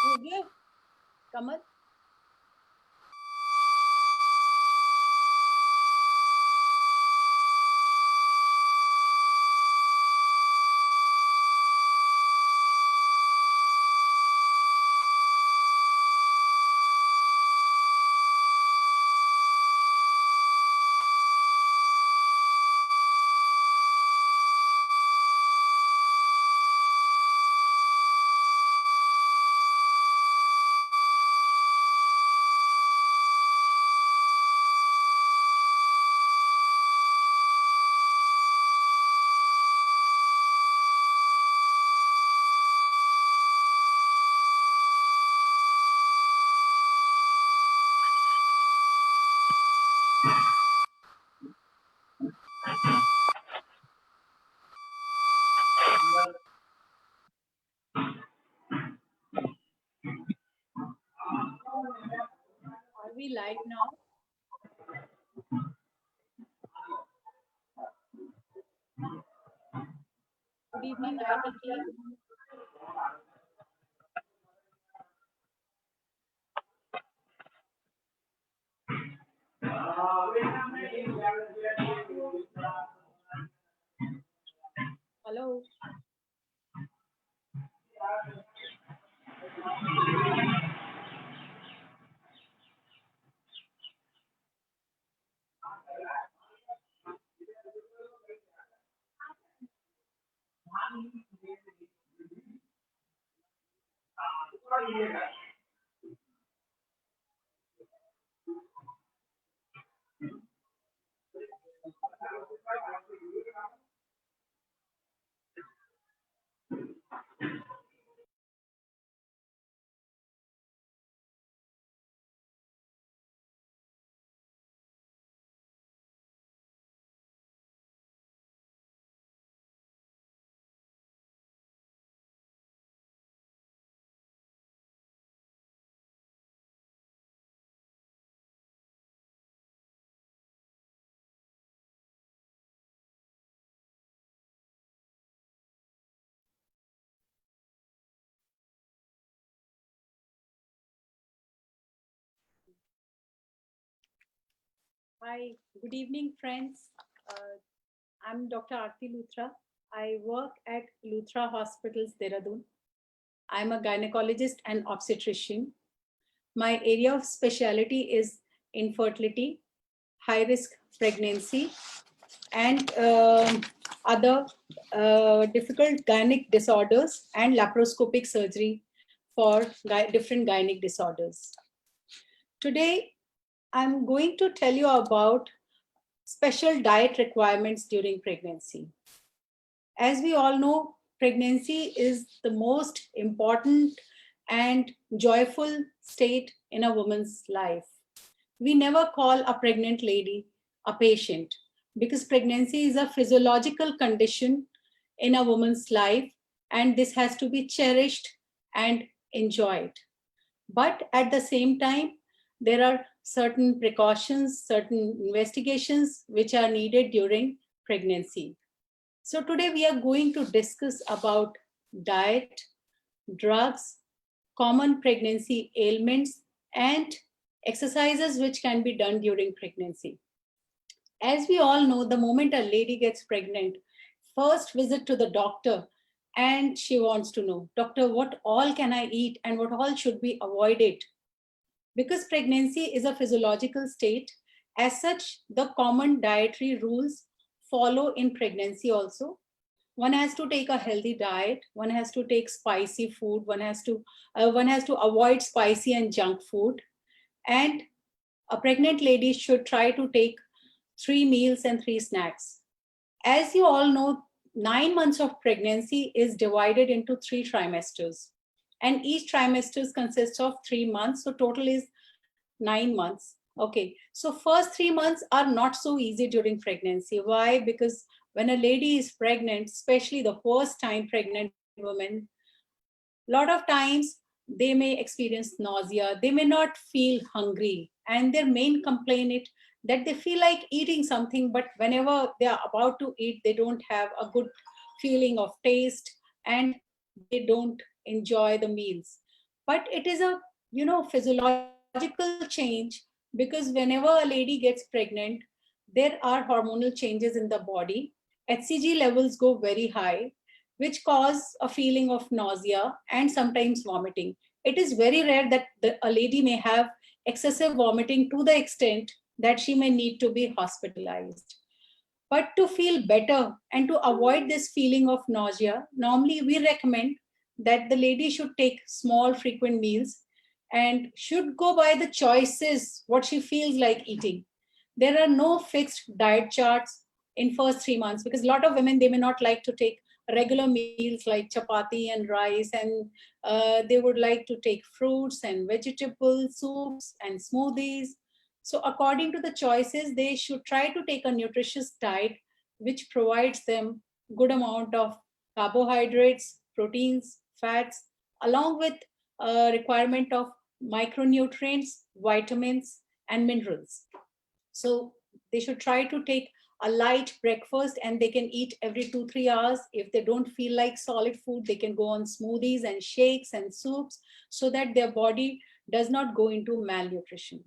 हो गया कमल? Are we live now? Good evening, IT team. Hello. Hi, good evening, friends. I'm Dr. Aarti Luthra. I work at Luthra Hospitals, Dehradun. I'm a gynecologist and obstetrician. My area of specialty is infertility, high risk pregnancy, and other difficult gynec disorders and laparoscopic surgery for different gynec disorders. Today, I'm going to tell you about special diet requirements during pregnancy. As we all know, pregnancy is the most important and joyful state in a woman's life. We never call a pregnant lady a patient because pregnancy is a physiological condition in a woman's life, and this has to be cherished and enjoyed. But at the same time, there are certain precautions, certain investigations which are needed during pregnancy. So today we are going to discuss about diet, drugs, common pregnancy ailments, and exercises which can be done during pregnancy. As we all know, the moment a lady gets pregnant, first visit to the doctor, and she wants to know, doctor, what all can I eat and what all should be avoided? Because pregnancy is a physiological state, as such, the common dietary rules follow in pregnancy also. One has to take a healthy diet, one has to take spicy food, one has to avoid spicy and junk food, and a pregnant lady should try to take 3 meals and 3 snacks. As you all know, 9 months of pregnancy is divided into 3 trimesters, and each trimester consists of 3 months, so total is 9 months. Okay, so first 3 months are not so easy during pregnancy. Why? Because when a lady is pregnant, especially the first time pregnant woman, a lot of times they may experience nausea, they may not feel hungry, and their main complaint is that they feel like eating something, but whenever they are about to eat, they don't have a good feeling of taste and they don't enjoy the meals. But it is a, physiological change, because whenever a lady gets pregnant, there are hormonal changes in the body. HCG levels go very high, which cause a feeling of nausea and sometimes vomiting. It is very rare that a lady may have excessive vomiting to the extent that she may need to be hospitalized. But to feel better and to avoid this feeling of nausea, normally we recommend that the lady should take small, frequent meals and should go by the choices, what she feels like eating. There are no fixed diet charts in first 3 months, because a lot of women, they may not like to take regular meals like chapati and rice, and they would like to take fruits and vegetables, soups and smoothies. So according to the choices, they should try to take a nutritious diet which provides them good amount of carbohydrates, proteins, fats, along with a requirement of micronutrients, vitamins, and minerals. So they should try to take a light breakfast, and they can eat every 2 3 hours. If they don't feel like solid food, they can go on smoothies and shakes and soups, so that their body does not go into malnutrition.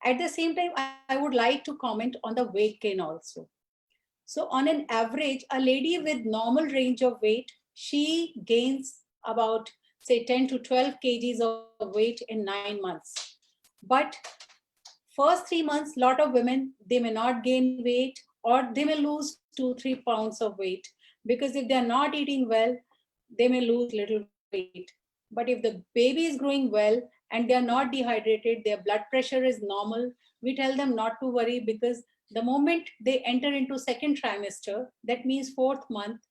At the same time, I would like to comment on the weight gain also. So on an average, a lady with normal range of weight, she gains about, say, 10 to 12 kgs of weight in 9 months. But first 3 months, lot of women, they may not gain weight, or they may lose 2 3 pounds of weight, because if they are not eating well, they may lose little weight. But if the baby is growing well and they are not dehydrated, their blood pressure is normal, we tell them not to worry, because the moment they enter into second trimester, that means fourth month,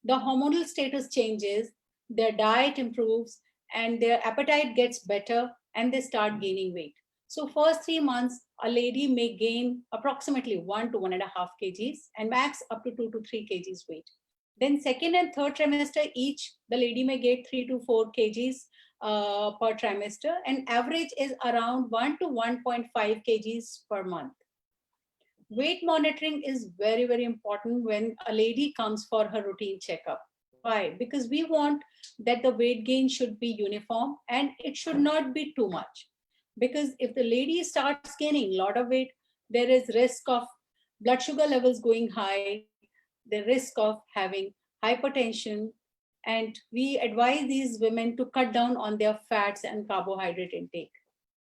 the hormonal status changes, their diet improves, and their appetite gets better, and they start gaining weight. So first 3 months, a lady may gain approximately 1 to 1.5 kgs, and max up to 2 to 3 kgs weight. Then second and third trimester, each the lady may get 3 to 4 kgs per trimester, and average is around 1 to 1.5 kgs per month. Weight monitoring is very, very important when a lady comes for her routine checkup. Why? Because we want that the weight gain should be uniform and it should not be too much. Because if the lady starts gaining a lot of weight, there is risk of blood sugar levels going high, the risk of having hypertension, and we advise these women to cut down on their fats and carbohydrate intake.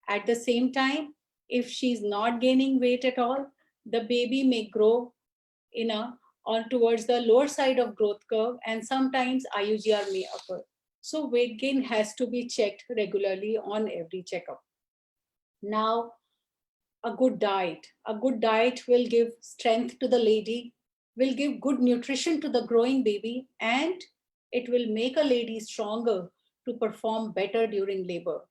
At the same time, if she's not gaining weight at all, the baby may grow in a on towards the lower side of growth curve, and sometimes IUGR may occur. So weight gain has to be checked regularly on every checkup. Now, a good diet. A good diet will give strength to the lady, will give good nutrition to the growing baby, and it will make a lady stronger to perform better during labor,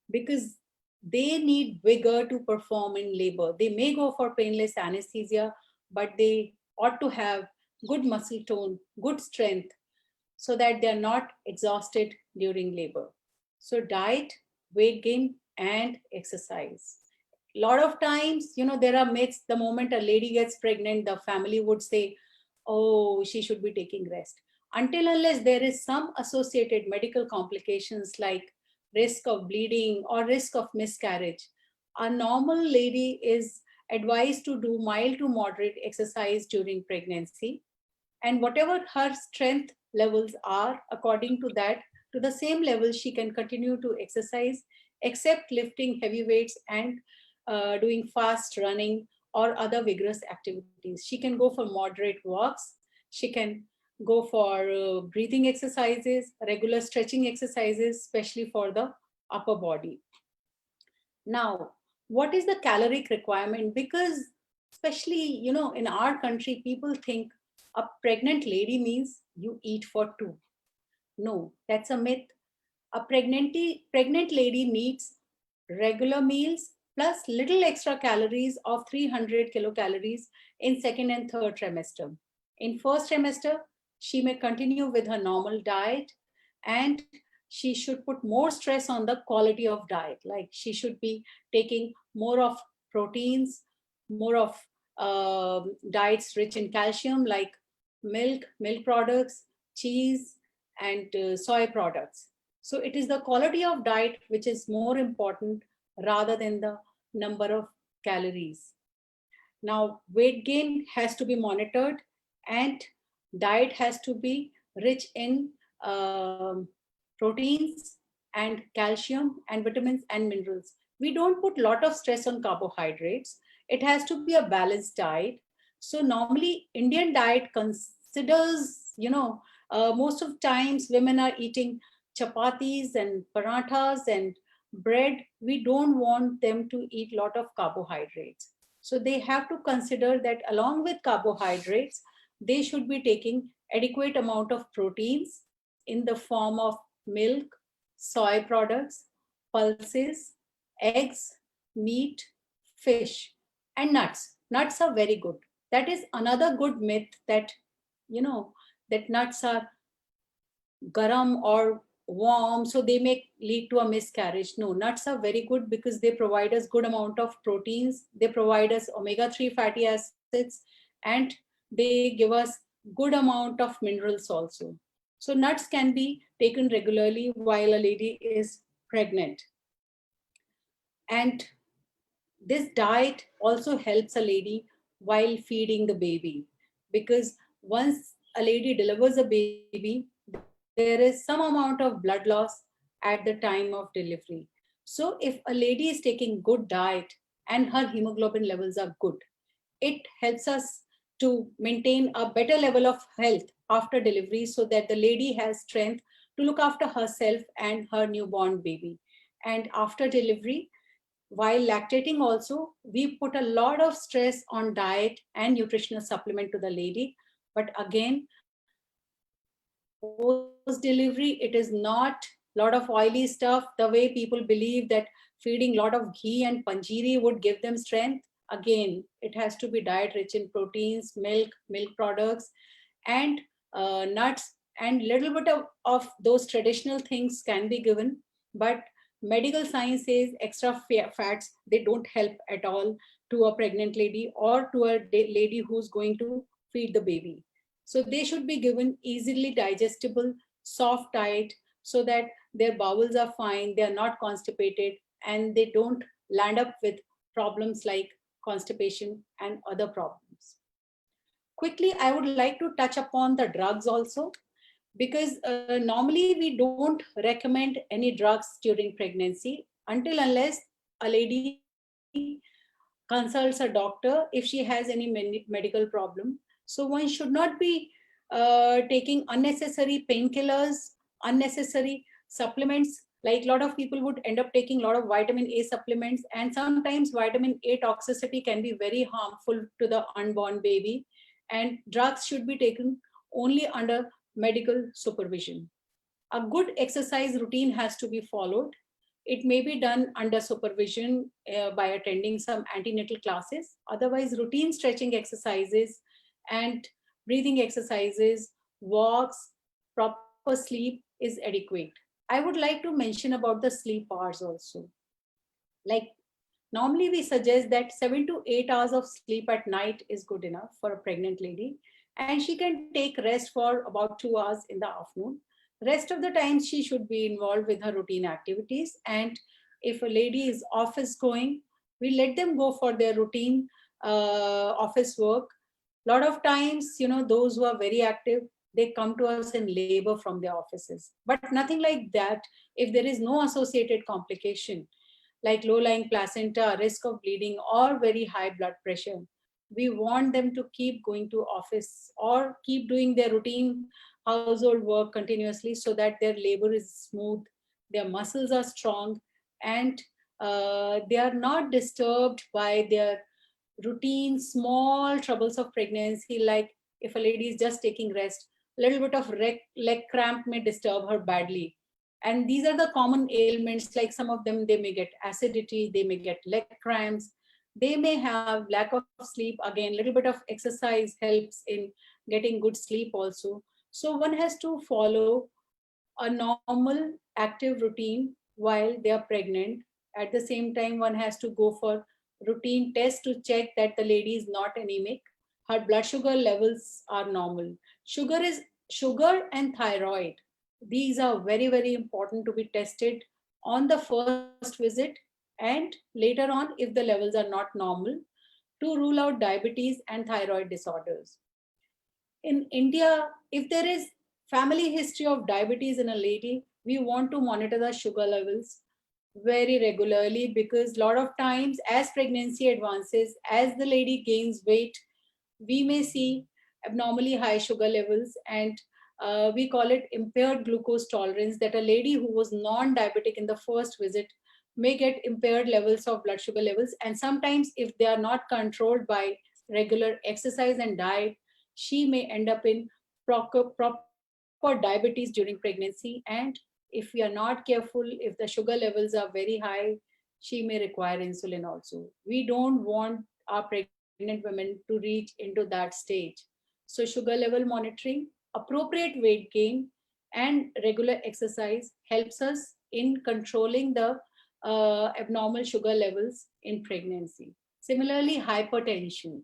because they need vigor to perform in labor. They may go for painless anesthesia, but they ought to have good muscle tone, good strength, so that they're not exhausted during labor. So diet, weight gain, and exercise. A lot of times, there are myths. The moment a lady gets pregnant, the family would say, oh, she should be taking rest. Until unless there is some associated medical complications like risk of bleeding or risk of miscarriage, a normal lady is advised to do mild to moderate exercise during pregnancy, and whatever her strength levels are, according to that, to the same level she can continue to exercise, except lifting heavy weights and doing fast running or other vigorous activities. She can go for moderate walks, she can go for breathing exercises, regular stretching exercises, especially for the upper body. Now, what is the caloric requirement? Because especially, in our country, people think a pregnant lady means you eat for two. No, that's a myth. A pregnant lady needs regular meals plus little extra calories of 300 kilocalories in second and third trimester. In first trimester, she may continue with her normal diet, and she should put more stress on the quality of diet. Like she should be taking more of proteins, more of diets rich in calcium, like milk products, cheese, and soy products. So it is the quality of diet which is more important rather than the number of calories. Now, weight gain has to be monitored, and diet has to be rich in proteins and calcium and vitamins and minerals. We don't put a lot of stress on carbohydrates. It has to be a balanced diet. So normally Indian diet considers, most of times women are eating chapatis and parathas and bread. We don't want them to eat a lot of carbohydrates. So they have to consider that along with carbohydrates, they should be taking adequate amount of proteins in the form of milk, soy products, pulses, eggs, meat, fish, and nuts. Nuts are very good. That is another good myth that, you know, that nuts are garam or warm, so they may lead to a miscarriage. No, nuts are very good because they provide us good amount of proteins, they provide us omega-3 fatty acids, and they give us good amount of minerals also. So nuts can be taken regularly while a lady is pregnant. And this diet also helps a lady while feeding the baby, because once a lady delivers a baby, there is some amount of blood loss at the time of delivery. So if a lady is taking good diet and her hemoglobin levels are good, it helps us to maintain a better level of health after delivery, so that the lady has strength to look after herself and her newborn baby. And after delivery, while lactating also, we put a lot of stress on diet and nutritional supplement to the lady. But again, post delivery, it is not a lot of oily stuff the way people believe that feeding a lot of ghee and panjiri would give them strength. Again, it has to be diet rich in proteins, milk products, and nuts, and little bit of those traditional things can be given. But medical science says extra fats, they don't help at all to a pregnant lady or to a lady who's going to feed the baby. So they should be given easily digestible, soft diet, so that their bowels are fine, they are not constipated, and they don't land up with problems like constipation and other problems. Quickly, I would like to touch upon the drugs also, because normally we don't recommend any drugs during pregnancy until unless a lady consults a doctor if she has any medical problem. So one should not be taking unnecessary painkillers, unnecessary supplements. Like a lot of people would end up taking a lot of vitamin A supplements, and sometimes vitamin A toxicity can be very harmful to the unborn baby, and drugs should be taken only under medical supervision. A good exercise routine has to be followed. It may be done under supervision by attending some antenatal classes. Otherwise, routine stretching exercises and breathing exercises, walks, proper sleep is adequate. I would like to mention about the sleep hours also. Like, normally we suggest that 7 to 8 hours of sleep at night is good enough for a pregnant lady, and she can take rest for about 2 hours in the afternoon. Rest of the time she should be involved with her routine activities. And if a lady is office going, we let them go for their routine office work. A lot of times, those who are very active, they come to us in labor from their offices, but nothing like that. If there is no associated complication like low-lying placenta, risk of bleeding, or very high blood pressure, we want them to keep going to office or keep doing their routine household work continuously, so that their labor is smooth, their muscles are strong, and they are not disturbed by their routine small troubles of pregnancy. Like if a lady is just taking rest, a little bit of leg cramp may disturb her badly. And these are the common ailments. Like some of them, they may get acidity, they may get leg cramps, they may have lack of sleep. Again, little bit of exercise helps in getting good sleep also. So one has to follow a normal active routine while they are pregnant. At the same time, one has to go for routine tests to check that the lady is not anemic, her blood sugar levels are normal. Sugar and thyroid, These are very, very important to be tested on the first visit and later on if the levels are not normal, to rule out diabetes and thyroid disorders. In India, if there is family history of diabetes in a lady, we want to monitor the sugar levels very regularly, because a lot of times as pregnancy advances, as the lady gains weight, we may see abnormally high sugar levels, and we call it impaired glucose tolerance, that a lady who was non-diabetic in the first visit may get impaired levels of blood sugar levels. And sometimes if they are not controlled by regular exercise and diet, she may end up in proper diabetes during pregnancy. And if we are not careful, if the sugar levels are very high, she may require insulin also. We don't want our pregnant women to reach into that stage. So sugar level monitoring, appropriate weight gain, and regular exercise helps us in controlling the abnormal sugar levels in pregnancy. Similarly, hypertension.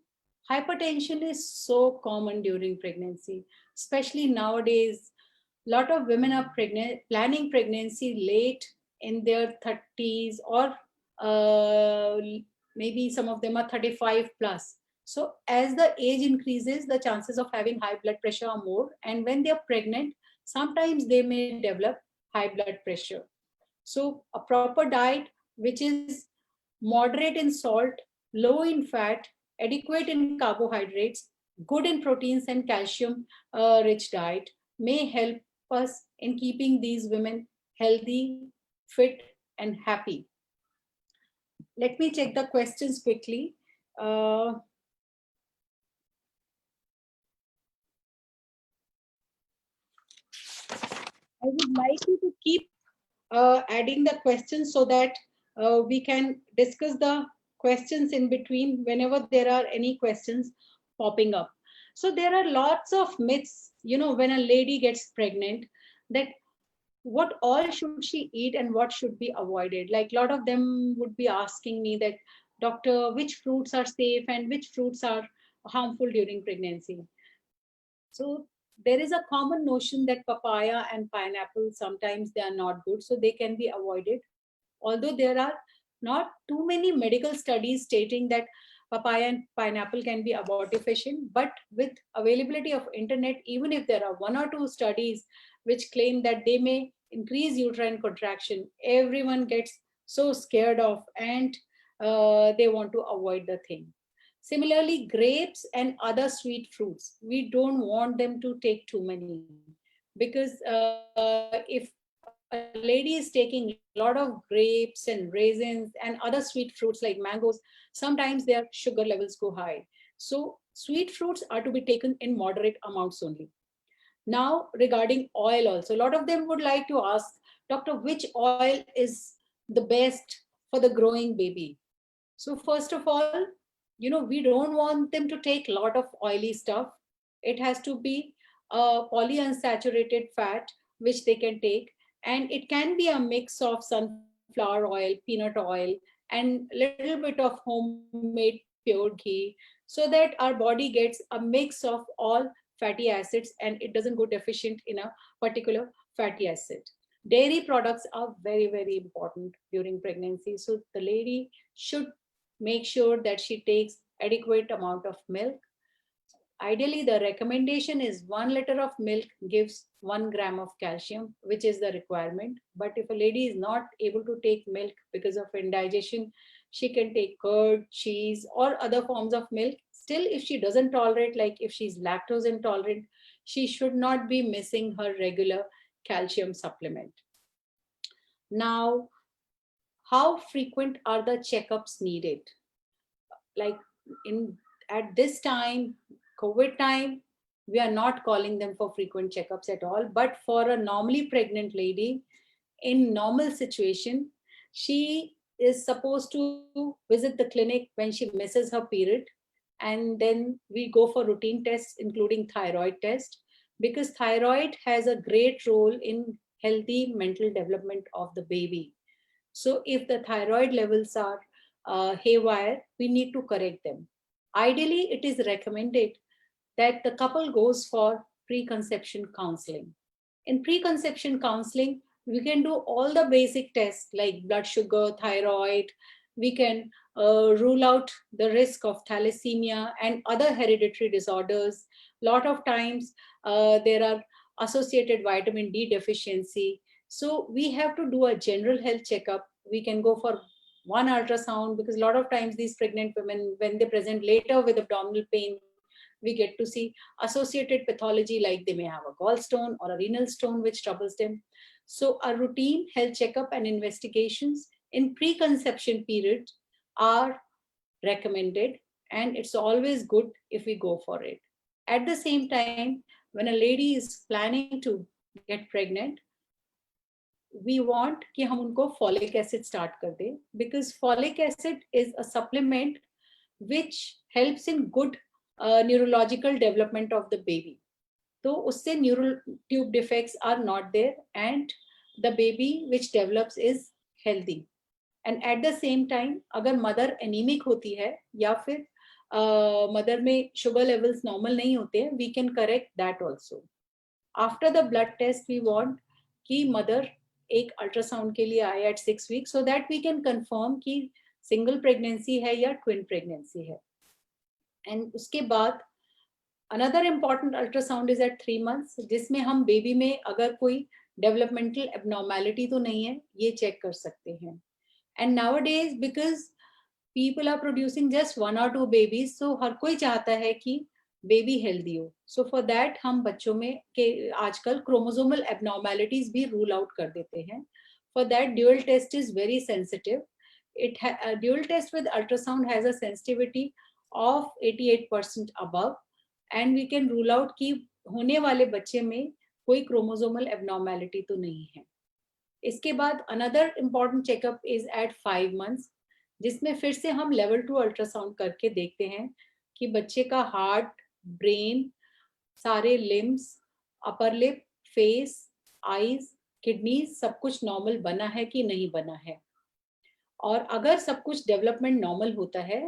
Hypertension is so common during pregnancy, especially nowadays. A lot of women are pregnant, planning pregnancy late in their 30s, or uh, maybe some of them are 35 plus. So as the age increases, the chances of having high blood pressure are more. And when they're pregnant, sometimes they may develop high blood pressure. So a proper diet, which is moderate in salt, low in fat, adequate in carbohydrates, good in proteins and calcium rich diet, may help us in keeping these women healthy, fit, and happy. Let me check the questions quickly. Uh, I would like you to keep adding the questions so that we can discuss the questions in between whenever there are any questions popping up. So there are lots of myths, when a lady gets pregnant, that what all should she eat and what should be avoided. Like a lot of them would be asking me that, doctor, which fruits are safe and which fruits are harmful during pregnancy. So there is a common notion that papaya and pineapple, sometimes they are not good, so they can be avoided. Although there are not too many medical studies stating that papaya and pineapple can be abortifacient, but with availability of internet, even if there are one or two studies which claim that they may increase uterine contraction, everyone gets so scared of, and they want to avoid the thing. Similarly, grapes and other sweet fruits, we don't want them to take too many, because if a lady is taking a lot of grapes and raisins and other sweet fruits like mangoes, sometimes their sugar levels go high. So sweet fruits are to be taken in moderate amounts only. Now, regarding oil also, a lot of them would like to ask, doctor, which oil is the best for the growing baby? So first of all, we don't want them to take a lot of oily stuff. It has to be a polyunsaturated fat, which they can take. And it can be a mix of sunflower oil, peanut oil, and little bit of homemade pure ghee, so that our body gets a mix of all fatty acids and it doesn't go deficient in a particular fatty acid. Dairy products are very, very important during pregnancy. So the lady should make sure that she takes adequate amount of milk. Ideally, the recommendation is 1 liter of milk gives 1 gram of calcium, which is the requirement. But if a lady is not able to take milk because of indigestion, she can take curd, cheese, or other forms of milk. Still, if she doesn't tolerate, like if she's lactose intolerant, she should not be missing her regular calcium supplement. Now, how frequent are the checkups needed? Like in at this time, COVID time, we are not calling them for frequent checkups at all. But for a normally pregnant lady in normal situation, she is supposed to visit the clinic when she misses her period, and then we go for routine tests including thyroid test, because thyroid has a great role in healthy mental development of the baby. So if the thyroid levels are haywire, we need to correct them. Ideally, it is recommended that the couple goes for preconception counseling. In preconception counseling, we can do all the basic tests like blood sugar, thyroid. We can rule out the risk of thalassemia and other hereditary disorders. Lot of times there are associated vitamin D deficiency. So we have to do a general health checkup. We can go for one ultrasound, because a lot of times these pregnant women, when they present later with abdominal pain, we get to see associated pathology like they may have a gallstone or a renal stone which troubles them. So a routine health checkup and investigations in preconception period are recommended, and it's always good if we go for it. At the same time, when a lady is planning to get pregnant, we want कि हम उनको folic acid start कर दें, because folic acid is a supplement which helps in good neurological development of the baby. तो उससे neural tube defects are not there and the baby which develops is healthy. And at the same time, अगर mother anemic होती है या फिर mother में sugar levels normal नहीं होते हैं, we can correct that also. After the blood test, we want कि mother एक अल्ट्रासाउंड के लिए आए at 6 weeks, so that we can confirm कि single pregnancy है या twin pregnancy है. And उसके बाद another important ultrasound is at 3 months, जिसमें हम बेबी में अगर कोई developmental abnormality तो नहीं है, ये चेक कर सकते हैं. And nowadays, because people are producing just 1 or 2 babies, so हर कोई चाहता है कि बेबी हेल्दी हो. सो फॉर दैट हम बच्चों में के आजकल क्रोमोसोमल एबनॉर्मेलिटीज भी रूल आउट कर देते हैं. For that dual test is very sensitive. Dual test with ultrasound has a sensitivity of 88% above, and we can rule out कि होने वाले बच्चे में कोई क्रोमोसोमल एबनॉर्मेलिटी तो नहीं है. इसके बाद another important checkup is at 5 months, जिसमें फिर से हम लेवल 2 अल्ट्रासाउंड करके देखते हैं कि बच्चे का हार्ट, ब्रेन, सारे limbs, upper lip, face, eyes, kidneys सब कुछ नॉर्मल बना है कि नहीं बना है. और अगर सब कुछ डेवलपमेंट नॉर्मल होता है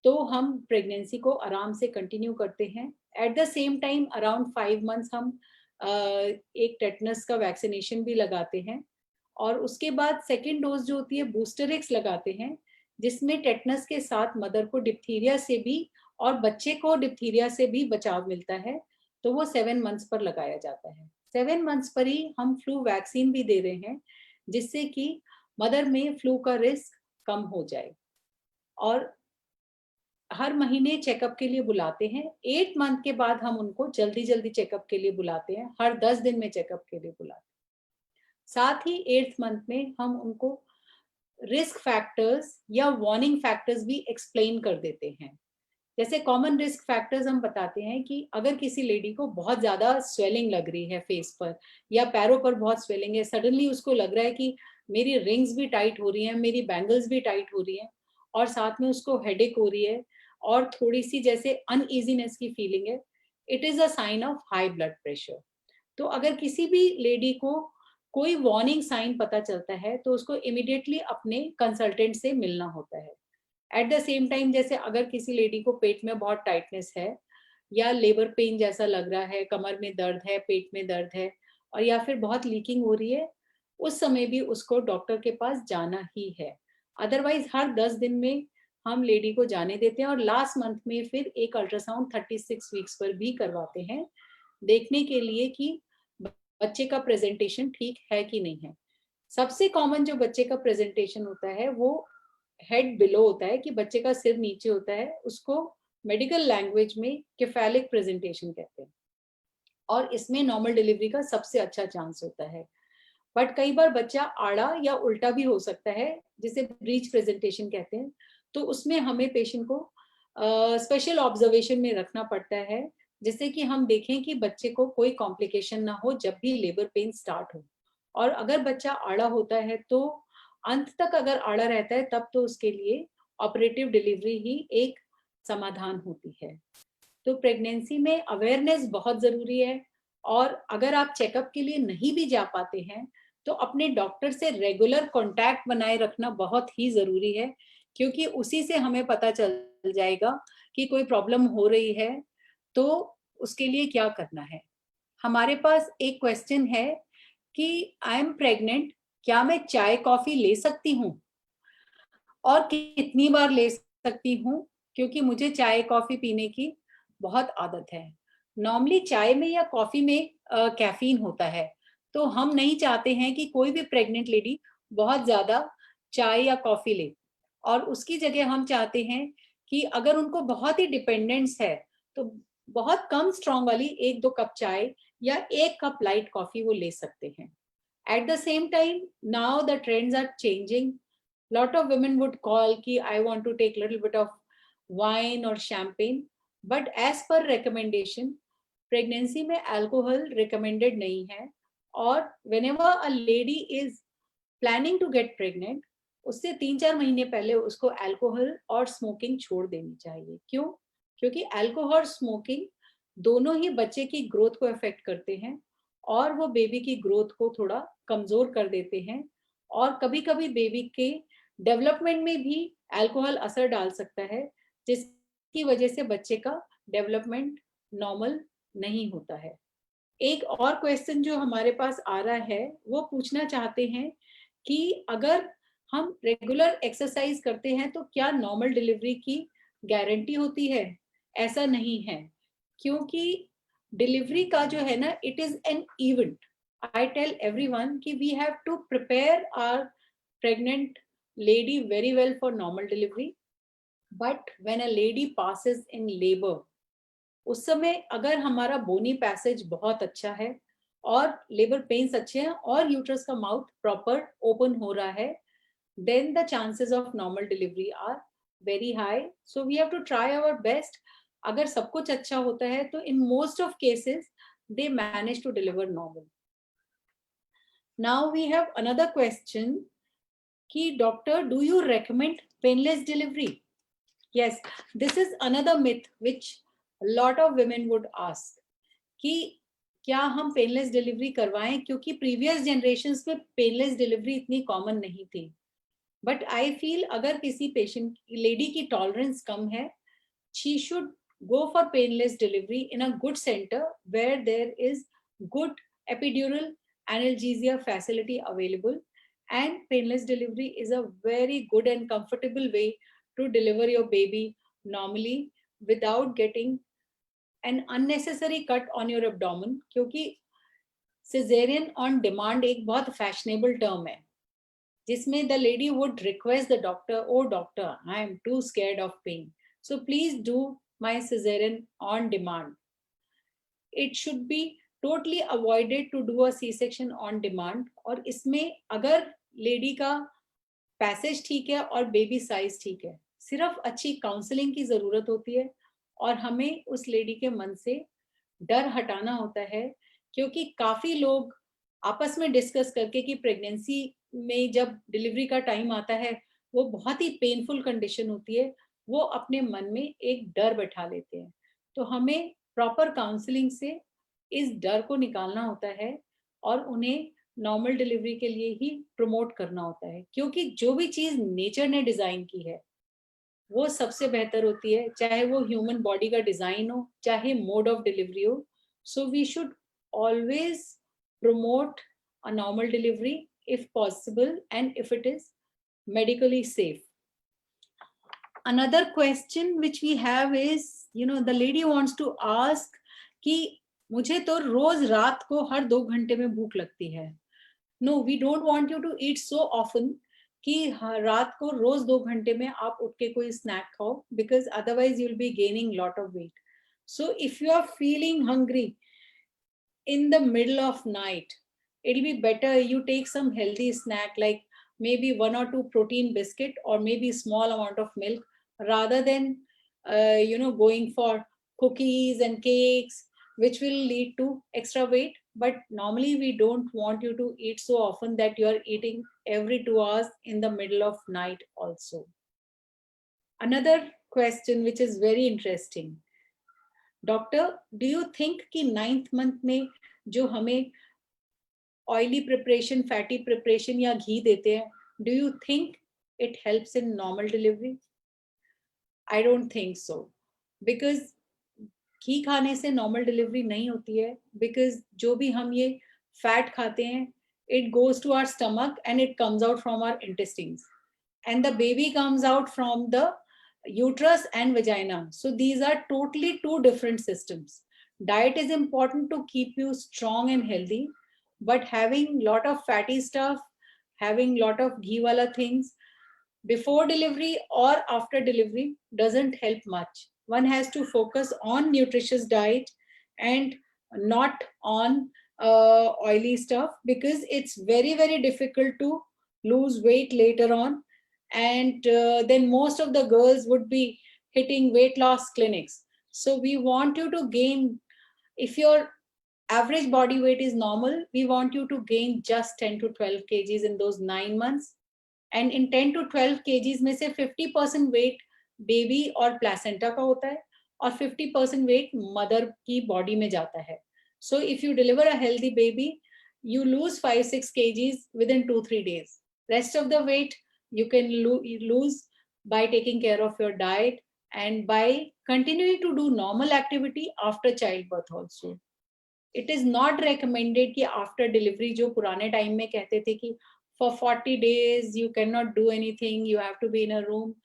तो हम प्रेगनेंसी को आराम से कंटिन्यू करते हैं. At the same time around 5 months हम एक टेटनस का वैक्सीनेशन भी लगाते हैं. और उसके बाद सेकेंड डोज जो होती है बूस्टर एक्स लगाते हैं, जिसमें टेटनस के साथ मदर को डिप्थीरिया से भी और बच्चे को डिप्थीरिया से भी बचाव मिलता है. तो वो 7 months पर लगाया जाता है. 7 months पर ही हम फ्लू वैक्सीन भी दे रहे हैं, जिससे कि मदर में फ्लू का रिस्क कम हो जाए. और हर महीने चेकअप के लिए बुलाते हैं. 8 month के बाद हम उनको जल्दी जल्दी चेकअप के लिए बुलाते हैं. हर 10 दिन में चेकअप के लिए बुलाते हैं. साथ ही 8th month में हम उनको रिस्क फैक्टर्स या वार्निंग फैक्टर्स भी एक्सप्लेन कर देते हैं. जैसे कॉमन रिस्क फैक्टर्स हम बताते हैं कि अगर किसी लेडी को बहुत ज्यादा स्वेलिंग लग रही है फेस पर या पैरों पर बहुत स्वेलिंग है, सडनली उसको लग रहा है कि मेरी रिंग्स भी टाइट हो रही हैं, मेरी बैंगल्स भी टाइट हो रही हैं, और साथ में उसको हेडेक हो रही है और थोड़ी सी जैसे अनईजीनेस की फीलिंग है, it is a sign of high blood pressure. तो अगर किसी भी लेडी को कोई वार्निंग साइन पता चलता है तो उसको इमिडिएटली अपने कंसल्टेंट से मिलना होता है. एट द सेम टाइम, जैसे अगर किसी लेडी को पेट में बहुत टाइटनेस है या लेबर पेन जैसा लग रहा है, कमर में दर्द है, पेट में दर्द है, और या फिर बहुत लीकिंग हो रही है, उस समय भी उसको डॉक्टर के पास जाना ही है. अदरवाइज हर 10 दिन में हम लेडी को जाने देते हैं और लास्ट मंथ में फिर एक अल्ट्रासाउंड 36 वीक्स पर भी करवाते हैं, देखने के लिए कि बच्चे का प्रेजेंटेशन ठीक है कि नहीं है. सबसे कॉमन जो बच्चे का प्रेजेंटेशन होता है वो हेड बिलो होता है, कि बच्चे का सिर नीचे होता है. उसको मेडिकल लैंग्वेज में केफेलिक प्रेजेंटेशन कहते हैं, और इसमें नॉर्मल डिलीवरी का सबसे अच्छा चांस होता है. बट कई बार बच्चा आड़ा या उल्टा भी हो सकता है, जिसे ब्रीच प्रेजेंटेशन कहते हैं. तो उसमें हमें पेशेंट को स्पेशल ऑब्जर्वेशन में रखना पड़ता है, जिससे कि हम देखें कि बच्चे को कोई कॉम्प्लिकेशन ना हो जब भी लेबर पेन स्टार्ट हो. और अगर बच्चा आड़ा होता है तो अंत तक अगर आड़ा रहता है तब तो उसके लिए ऑपरेटिव डिलीवरी ही एक समाधान होती है. तो प्रेगनेंसी में अवेयरनेस बहुत जरूरी है. और अगर आप चेकअप के लिए नहीं भी जा पाते हैं तो अपने डॉक्टर से रेगुलर कांटेक्ट बनाए रखना बहुत ही जरूरी है, क्योंकि उसी से हमें पता चल जाएगा कि कोई प्रॉब्लम हो रही है तो उसके लिए क्या करना है. हमारे पास एक क्वेश्चन है कि आई एम प्रेग्नेंट, क्या मैं चाय कॉफी ले सकती हूँ और कितनी बार ले सकती हूँ, क्योंकि मुझे चाय कॉफी पीने की बहुत आदत है। नॉर्मली चाय में या कॉफी में कैफीन होता है, तो हम नहीं चाहते हैं कि कोई भी प्रेग्नेंट लेडी बहुत ज्यादा चाय या कॉफी ले, और उसकी जगह हम चाहते हैं कि अगर उनको बहुत ही डिपेंडेंस है तो बहुत कम स्ट्रॉन्ग वाली 1-2 कप चाय या 1 कप लाइट कॉफी वो ले सकते हैं। At the same time, now the trends are changing. Lot of women would call ki I want to take little bit of wine or champagne, but as per recommendation, pregnancy में alcohol recommended नहीं है, और whenever a lady is planning to get pregnant, उससे 3-4 महीने पहले उसको alcohol और smoking छोड़ देनी चाहिए। क्यों? क्योंकि अल्कोहल और स्मोकिंग दोनों ही बच्चे की ग्रोथ को अफेक्ट करते हैं और वो बेबी की ग्रोथ को थोड़ा कमजोर कर देते हैं, और कभी कभी बेबी के डेवलपमेंट में भी अल्कोहल असर डाल सकता है, जिसकी वजह से बच्चे का डेवलपमेंट नॉर्मल नहीं होता है। एक और क्वेश्चन जो हमारे पास आ रहा है, वो पूछना चाहते हैं कि अगर हम रेगुलर एक्सरसाइज करते हैं तो क्या नॉर्मल डिलीवरी की गारंटी होती है? ऐसा नहीं है, क्योंकि डिलीवरी का जो है ना, it is an event. I tell everyone कि we have to prepare our pregnant lady very well for normal delivery, but when a lady passes in labour, उस समय अगर हमारा बोनी पैसेज बहुत अच्छा है और लेबर पेन्स अच्छे हैं और यूट्रस का माउथ प्रॉपर ओपन हो रहा है, then the chances of normal delivery are very high. So we have to try our best. अगर सब कुछ अच्छा होता है तो in most of cases they manage to deliver normal. Now we have another question कि doctor, do you recommend painless delivery? Yes, this is another myth which a lot of women would ask कि क्या हम painless delivery करवाएं, क्योंकि previous generations में painless delivery इतनी common नहीं थी। बट आई फील अगर किसी पेशेंट लेडी की टॉलरेंस कम है, she should go for painless delivery in a good center where there is good epidural analgesia facility available, and painless delivery is a very good and comfortable way to deliver your baby normally without getting an unnecessary cut on your abdomen, क्योंकि caesarean on demand एक बहुत fashionable term है, जिसमें the lady would request the doctor, oh doctor, I am too scared of pain, so please do my cesarean on demand. It should be totally avoided to do a C-section on demand. और इसमें अगर lady का passage ठीक है और baby size ठीक है, सिर्फ अच्छी काउंसलिंग की जरूरत होती है, और हमें उस लेडी के मन से डर हटाना होता है, क्योंकि काफी लोग आपस में डिस्कस करके कि प्रेगनेंसी में जब डिलीवरी का टाइम आता है वो बहुत ही पेनफुल कंडीशन होती है, वो अपने मन में एक डर बैठा लेते हैं। तो हमें प्रॉपर काउंसलिंग से इस डर को निकालना होता है और उन्हें नॉर्मल डिलीवरी के लिए ही प्रमोट करना होता है, क्योंकि जो भी चीज नेचर ने डिजाइन की है वो सबसे बेहतर होती है, चाहे वो ह्यूमन बॉडी का डिजाइन हो, चाहे मोड ऑफ डिलीवरी हो। So we should always promote a normal delivery if possible and if it is medically safe. Another question which we have is, the lady wants to ask कि मुझे तो रोज रात को हर 2 घंटे में भूख लगती है। No, we don't want you to eat so often कि रात को रोज 2 घंटे में आप उठ के कोई स्नैक खाओ, because otherwise you'll be gaining lot of weight. So if you are feeling hungry in the middle of night, it'll be better you take some healthy snack, like maybe 1 or 2 protein biscuit or maybe small amount of milk, rather than going for cookies and cakes, which will lead to extra weight. But normally we don't want you to eat so often that you are eating every 2 hours in the middle of night also. Another question which is very interesting, doctor, do you think कि 9th month में जो हमें oily preparation, fatty preparation या घी देते हैं, do you think it helps in normal delivery? I don't think so, because घी खाने से नॉर्मल डिलीवरी नहीं होती है, बिकॉज जो भी हम ये फैट खाते हैं, it goes to our stomach and it comes out from our intestines, and the baby comes out from the uterus and vagina. So these are totally two different systems. Diet is important to keep you strong and healthy, but having lot of fatty stuff, having lot of ghee wala things before delivery or after delivery doesn't help much. One has to focus on nutritious diet and not on oily stuff, because it's very, very difficult to lose weight later on. And then most of the girls would be hitting weight loss clinics. So we want you to gain, if your average body weight is normal, we want you to gain just 10 to 12 kgs in those 9 months. And in 10 to 12 kgs में से 50% weight baby और placenta का होता है और 50% wait mother की body में जाता है. So if you deliver a healthy baby, you lose 5-6 kgs within 2-3 days. Rest of the weight you can lose by taking care of your diet and by continuing to do normal activity after childbirth also. It is not recommended कि after delivery, जो पुराने time में कहते थे कि for 40 days you cannot do anything, you have to be in a room.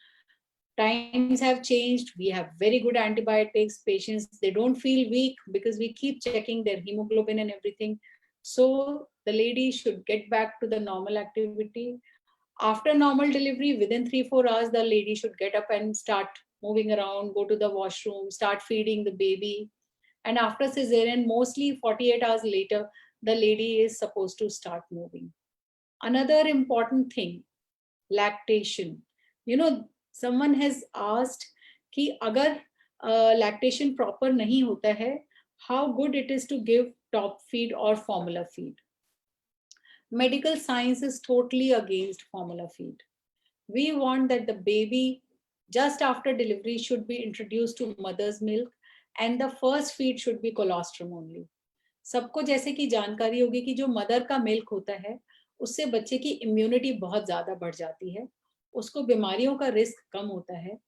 Times have changed, we have very good antibiotics, patients, they don't feel weak because we keep checking their hemoglobin and everything. So the lady should get back to the normal activity. After normal delivery, within 3-4 hours, the lady should get up and start moving around, go to the washroom, start feeding the baby. And after cesarean, mostly 48 hours later, the lady is supposed to start moving. Another important thing, lactation. You know, someone has asked कि अगर lactation proper नहीं होता है, how good it is to give top feed or formula feed. Medical science is totally against formula feed. We want that the baby just after delivery should be introduced to mother's milk, and the first feed should be colostrum only. सबको जैसे कि जानकारी होगी कि जो mother का milk होता है उससे बच्चे की इम्यूनिटी बहुत ज्यादा बढ़ जाती है, उसको बीमारियों का रिस्क कम होता है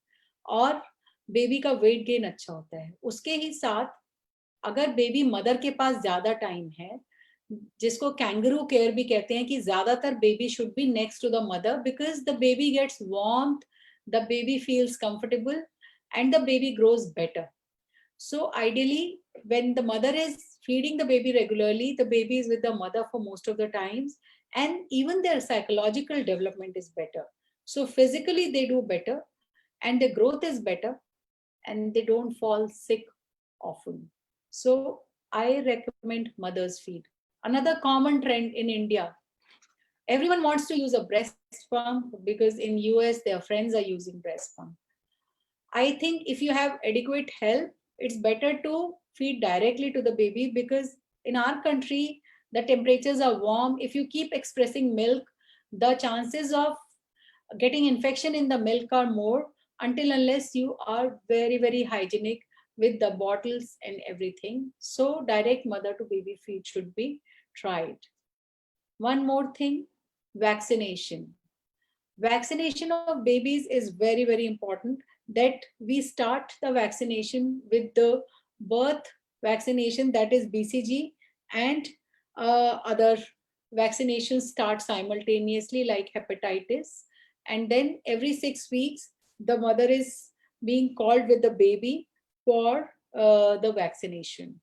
और बेबी का वेट गेन अच्छा होता है. उसके ही साथ अगर बेबी मदर के पास ज्यादा टाइम है, जिसको कैंगरू केयर भी कहते हैं, कि ज्यादातर baby should be next to the mother because the baby gets warmth, the baby feels comfortable and the baby grows better. So ideally, when the mother is feeding the baby regularly, the baby is with the mother for most of the times, and even their psychological development is better. So physically they do better, and their growth is better, and they don't fall sick often. So I recommend mother's feed. Another common trend in India, everyone wants to use a breast pump because in US their friends are using breast pump. I think if you have adequate help, it's better to feed directly to the baby, because in our country, the temperatures are warm. If you keep expressing milk, the chances of getting infection in the milk are more, until unless you are very, very hygienic with the bottles and everything. So direct mother to baby feed should be tried. One more thing, vaccination. Vaccination of babies is very, very important, that we start the vaccination with the birth vaccination, that is BCG, and other vaccinations start simultaneously like hepatitis. And then every 6 weeks, the mother is being called with the baby for the vaccination.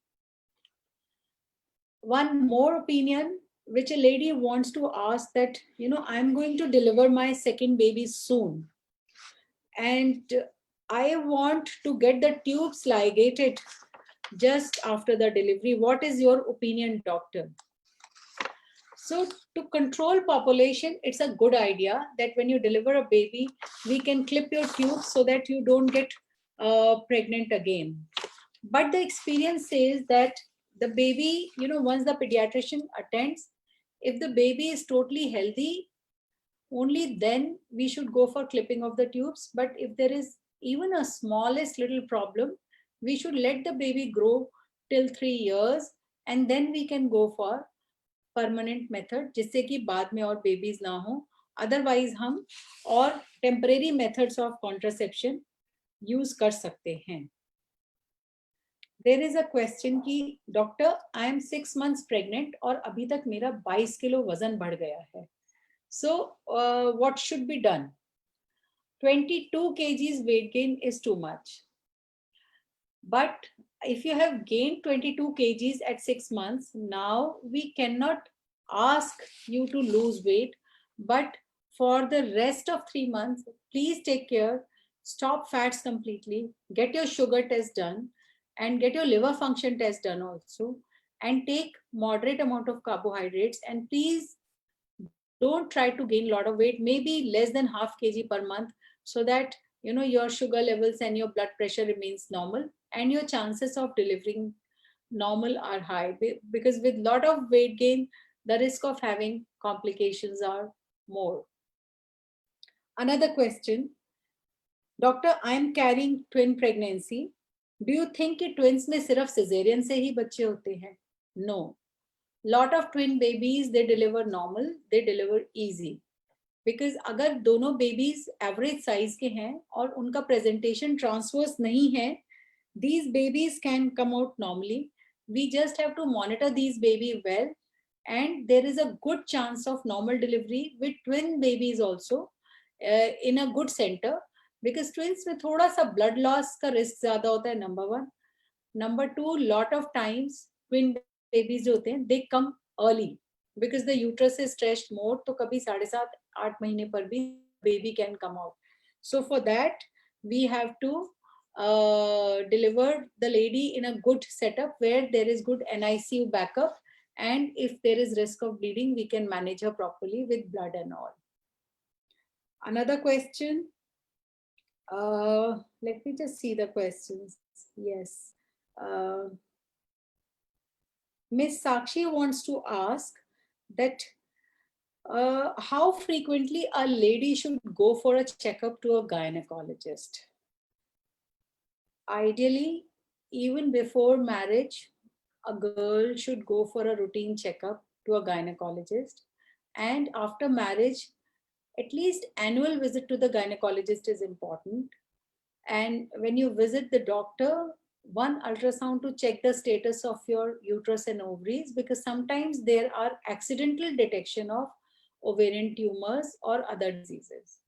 One more opinion which a lady wants to ask, that I'm going to deliver my second baby soon, and I want to get the tubes ligated just after the delivery. What is your opinion, doctor? So to control population, it's a good idea that when you deliver a baby, we can clip your tubes so that you don't get pregnant again. But the experience says that the baby, once the pediatrician attends, if the baby is totally healthy, only then we should go for clipping of the tubes. But if there is even a smallest little problem, we should let the baby grow till 3 years, and then we can go for permanent method, जिससे कि बाद में और babies ना हो. Otherwise हम और temporary methods of contraception use कर सकते हैं. There is a question कि doctor I am 6 months pregnant और अभी तक मेरा 22 किलो वजन बढ़ गया है. So what should be done? 22 kgs weight gain is too much. But if you have gained 22 kgs at 6 months, now we cannot ask you to lose weight. But for the rest of 3 months, please take care. Stop fats completely. Get your sugar test done and get your liver function test done also. And take moderate amount of carbohydrates. And please don't try to gain a lot of weight, maybe less than half kg per month, so that your sugar levels and your blood pressure remains normal and your chances of delivering normal are high. Because with lot of weight gain, the risk of having complications are more. Another question, doctor, I am carrying twin pregnancy. Do you think कि twins में सिर्फ cesarean से ही बच्चे होते हैं? No. Lot of twin babies, they deliver normal, they deliver easy. Because अगर दोनों babies average size के हैं और उनका presentation transverse नहीं है, these babies can come out normally. We just have to monitor these baby well, and there is a good chance of normal delivery with twin babies also in a good center. Because twins में थोड़ा सा blood loss का risk ज़्यादा होता है, number one. Number two, lot of times twin babies जो होते हैं, they come early because the uterus is stretched more. तो कभी 7.5-8 महीने पर भी baby can come out. So for that, we have to deliver the lady in a good setup where there is good NICU backup, and if there is risk of bleeding, we can manage her properly with blood and all. Another question. Let me just see the questions. Yes. Miss Sakshi wants to ask that how frequently a lady should go for a checkup to a gynecologist. Ideally, even before marriage, a girl should go for a routine checkup to a gynecologist. And after marriage, at least annual visit to the gynecologist is important. And when you visit the doctor, one ultrasound to check the status of your uterus and ovaries, because sometimes there are accidental detection of ovarian tumors or other diseases.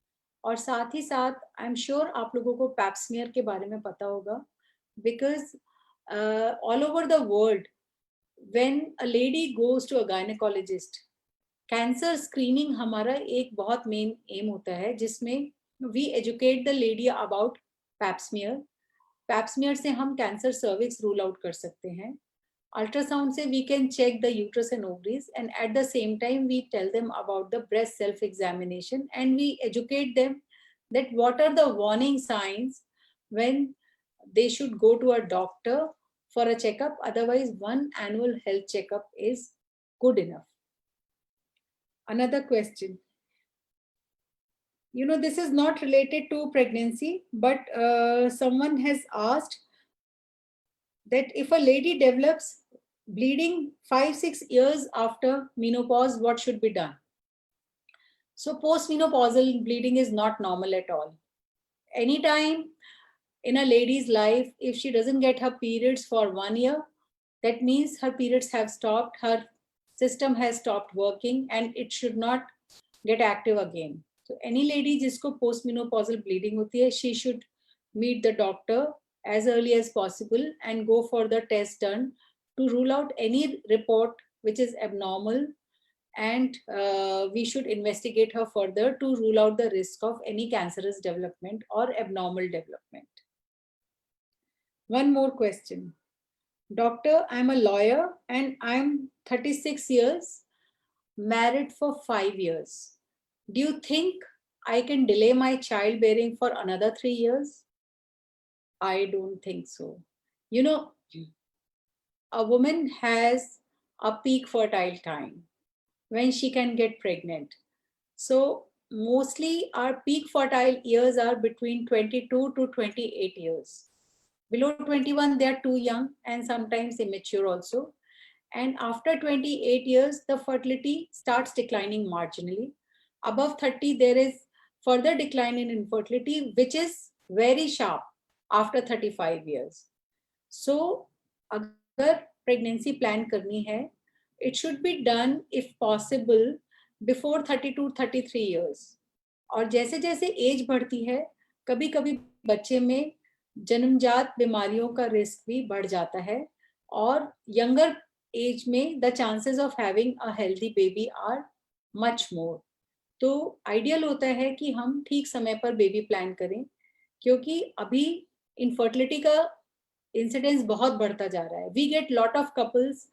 और साथ ही साथ I am sure आप लोगों को pipe smear के बारे में पता होगा, because all over the world when a lady goes to a gynaecologist, cancer screening हमारा एक बहुत मेन एम होता है, जिसमें we educate the lady about pap smear. Pap smear से हम कैंसर सर्विक्स रूल आउट कर सकते हैं. अल्ट्रासाउंड से we can check the uterus and ovaries, and at the same time we tell them about the breast self examination, and we educate them that what are the warning signs when they should go to a doctor for a checkup. Otherwise, one annual health checkup is good enough. Another question. This is not related to pregnancy, but someone has asked that if a lady develops bleeding 5-6 years after menopause, what should be done? So postmenopausal bleeding is not normal at all. Anytime in a lady's life, if she doesn't get her periods for 1 year, that means her periods have stopped, her system has stopped working, and it should not get active again. So any lady jisko postmenopausal bleeding hoti hai, she should meet the doctor as early as possible and go for the test done to rule out any report which is abnormal, and we should investigate her further to rule out the risk of any cancerous development or abnormal development. One more question. Doctor, I'm a lawyer and I'm 36 years, married for 5 years. Do you think I can delay my childbearing for another 3 years? I don't think so. A woman has a peak fertile time when she can get pregnant. So mostly our peak fertile years are between 22 to 28 years. Below 21, they are too young and sometimes immature also. And after 28 years, the fertility starts declining marginally. Above 30, there is further decline in infertility, which is very sharp after 35 years. So अगर pregnancy plan करनी है, it should be done if possible before 32-33 years. और जैसे जैसे as बढ़ती है, कभी कभी बच्चे में जन्मजात बीमारियों का रिस्क भी बढ़ जाता है, और यंगर एज में the chances of having a healthy baby are much more. तो आइडियल होता है कि हम ठीक समय पर बेबी प्लान करें, क्योंकि अभी इनफर्टिलिटी का इंसिडेंस बहुत बढ़ता जा रहा है. We get lot of couples,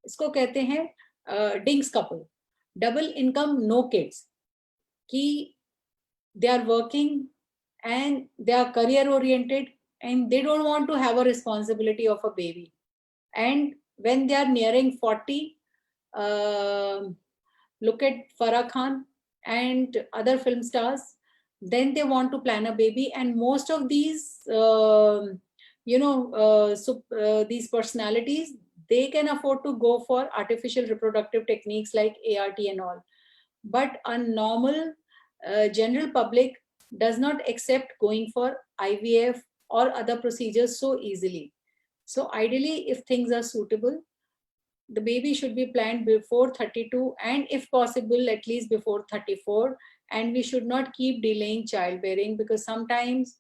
इसको कहते हैं DINKs couple, double income no kids, कि they are working and they are career oriented and they don't want to have a responsibility of a baby, and when they are nearing 40, look at Farah Khan and other film stars, then they want to plan a baby. And most of these these personalities, they can afford to go for artificial reproductive techniques like ART and all, but a normal general public does not accept going for IVF or other procedures so easily. So ideally, if things are suitable, the baby should be planned before 32, and if possible at least before 34. And we should not keep delaying childbearing, because sometimes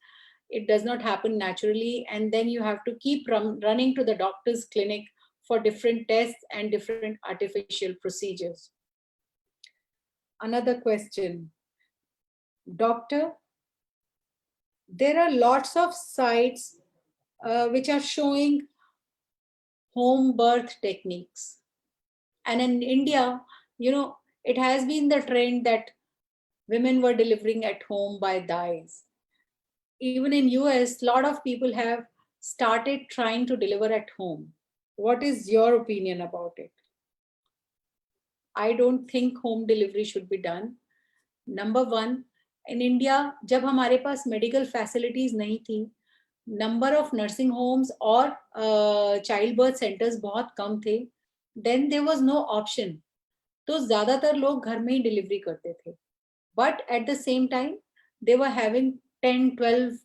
it does not happen naturally, and then you have to keep running to the doctor's clinic for different tests and different artificial procedures. Another question. Doctor, there are lots of sites which are showing home birth techniques. And in India, it has been the trend that women were delivering at home by dyes. Even in US, a lot of people have started trying to deliver at home. What is your opinion about it? I don't think home delivery should be done. Number one, in India, जब हमारे पास medical facilities नहीं थी, number of nursing homes और child birth centers बहुत कम थे, then there was no option. तो ज़्यादातर लोग घर में ही डिलीवरी करते थे. But at the same time, they were having 10-12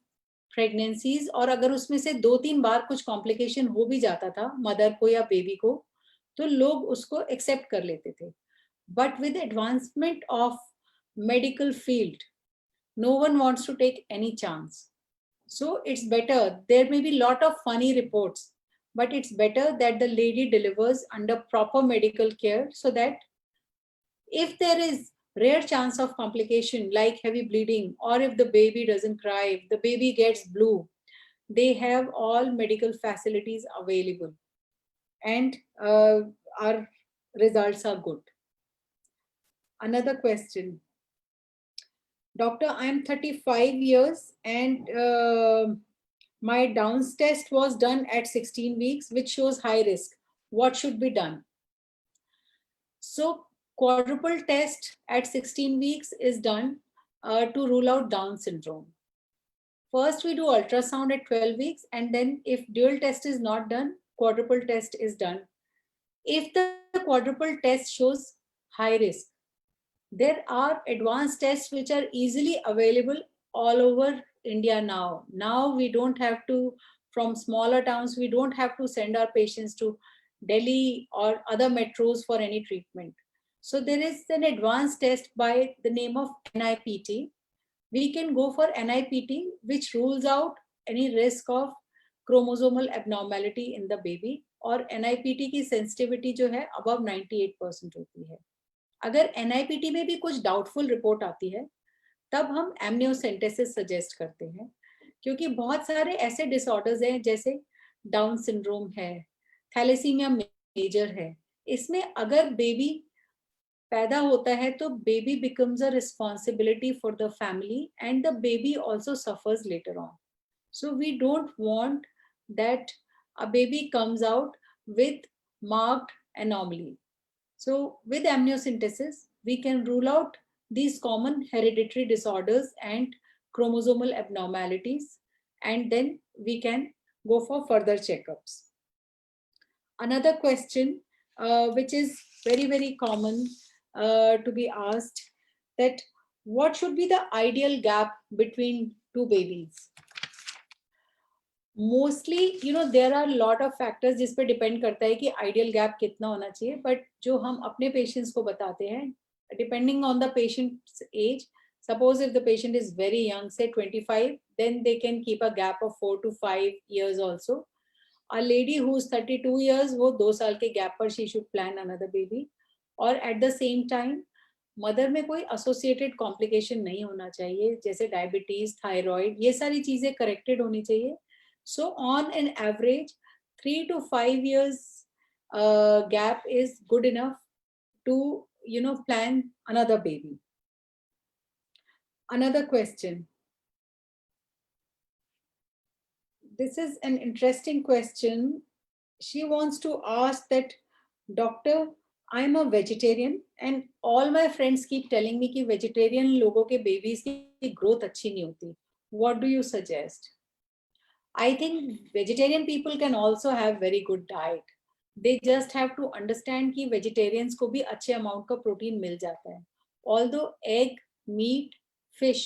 pregnancies, और अगर उसमें से 2-3 बार कुछ complication हो भी जाता था मदर को या बेबी को, तो लोग उसको एक्सेप्ट कर लेते थे. But with advancement of medical field, no one wants to take any chance. So it's better. There may be a lot of funny reports, but it's better that the lady delivers under proper medical care, so that if there is rare chance of complication like heavy bleeding, or if the baby doesn't cry, if the baby gets blue, they have all medical facilities available, and our results are good. Another question. Doctor, I'm 35 years and my Downs test was done at 16 weeks, which shows high risk. What should be done? So quadruple test at 16 weeks is done to rule out Down syndrome. First, we do ultrasound at 12 weeks, and then if dual test is not done, quadruple test is done. If the quadruple test shows high risk, there are advanced tests which are easily available all over India now. Now we don't have to, from smaller towns, we don't have to send our patients to Delhi or other metros for any treatment. So there is an advanced test by the name of NIPT. We can go for NIPT, which rules out any risk of chromosomal abnormality in the baby. और NIPT की sensitivity जो है above 98% होती है. अगर NIPT में भी कुछ डाउटफुल रिपोर्ट आती है, तब हम एमनियोसेंटेसिस सजेस्ट करते हैं, क्योंकि बहुत सारे ऐसे डिसऑर्डर्स हैं जैसे डाउन सिंड्रोम है, थैलेसीमिया मेजर है. इसमें अगर बेबी पैदा होता है तो baby becomes a responsibility for the family, and the baby also suffers later on. So we don't want that a baby comes out with marked anomaly. So with amniocentesis, we can rule out these common hereditary disorders and chromosomal abnormalities, and then we can go for further checkups. Another question, which is very, very common to be asked, that what should be the ideal gap between two babies? Mostly there are lot of factors जिस पे depend करता है कि ideal gap कितना होना चाहिए, but जो हम अपने पेशेंट्स को बताते हैं, depending on the patient's age, suppose if the patient is very young, say 25, then they can keep a gap of 4 to 5 years also. A lady who's 32 years, वो 2 साल के गैप पर she should plan another baby. और at the same time mother में कोई associated complication नहीं होना चाहिए, जैसे डायबिटीज, थायराइड, ये सारी चीजें करेक्टेड होनी चाहिए. So on an average, 3 to 5 years gap is good enough to plan another baby. Another question. This is an interesting question. She wants to ask that, doctor, I'm a vegetarian and all my friends keep telling me कि vegetarian लोगों के babies की growth अच्छी नहीं होती. What do you suggest? I think vegetarian people can also have very good diet. They just have to understand कि vegetarians को भी अच्छे amount का protein मिल जाता है. Although egg, meat, fish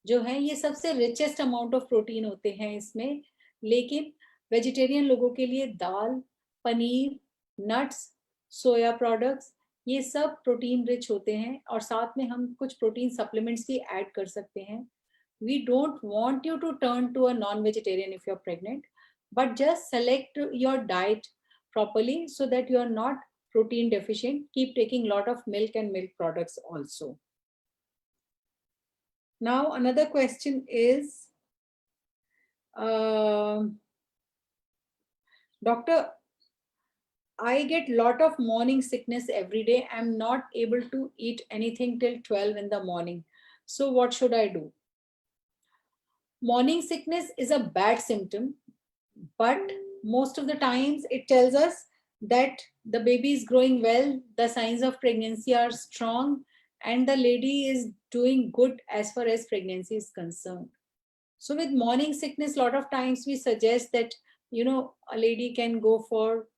जो है ये सबसे richest amount of protein होते हैं इसमें, लेकिन vegetarian लोगों के लिए दाल, पनीर, nuts, soya products ये सब protein rich होते हैं, और साथ में हम कुछ protein supplements भी add कर सकते हैं. We don't want you to turn to a non-vegetarian if you're pregnant, but just select your diet properly so that you are not protein deficient. Keep taking a lot of milk and milk products also. Now, another question is, Doctor, I get lot of morning sickness every day. I'm not able to eat anything till 12 in the morning. So what should I do? Morning sickness is a bad symptom, but most of the times it tells us that the baby is growing well, the signs of pregnancy are strong, and the lady is doing good as far as pregnancy is concerned. So with morning sickness, a lot of times we suggest that a lady can go for